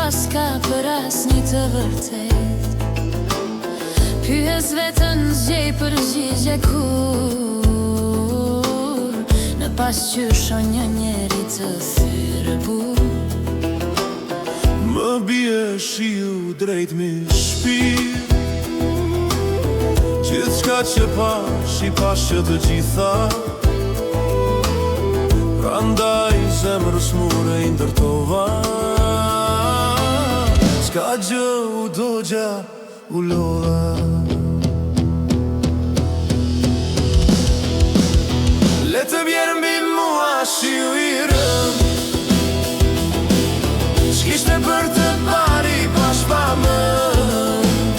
s'ka për asnjë të vërtet. Pyes vetën, zgjej përgjigje kur në pasqyrshon një njeri të thyrë bur. Më bie shiu drejt mi shpirt, gjithçka që pash i pash që të gjitha. Prandaj zemrës mure i ndërtova, s'ka gjë u dogja u lodha. Le të vjerë mbi mua shiu i rënd, s'kishte për të pari pash pa mend.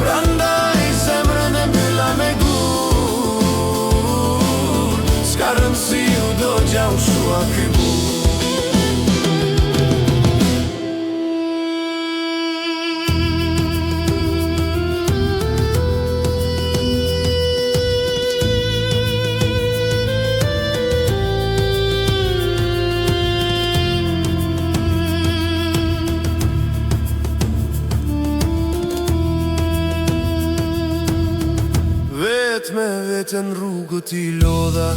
Prandaj zemrën e mbylla me gur, s'ka rëndësi u dogja u shua ky bur. Me vetën rrugët i lodha,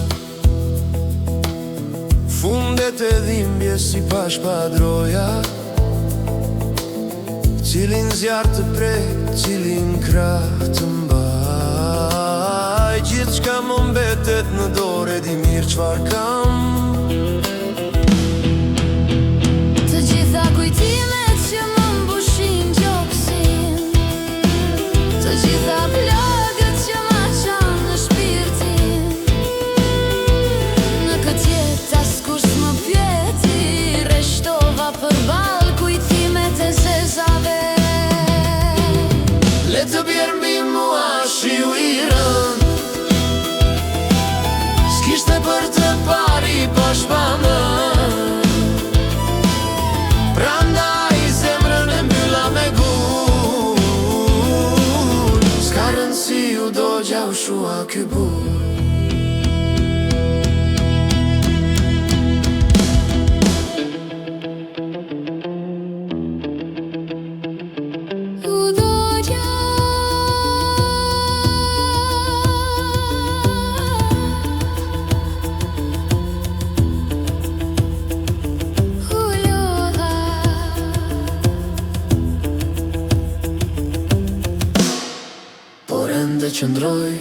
fundet e dhimbje si pash padroja, cilin zjarë të prek, cilin krah të mbaj. Gjithçka më mbetet në dore, di mirë çfarë kam. Të gjitha kujtimet që më mbushin gjoksin, të gjitha plagët që ma qanë në shpirtin. Në këtë jetë askush më pyeti, reshtova përballë kujtimet e zezave. Le të bjerë mbi mua shiu i rënd, s'kishte për të pari pash pa mend. Prandaj zemrën e mbylla me gur, s'ka rëndësi u dogja u shua ky bur. Ende qëndroj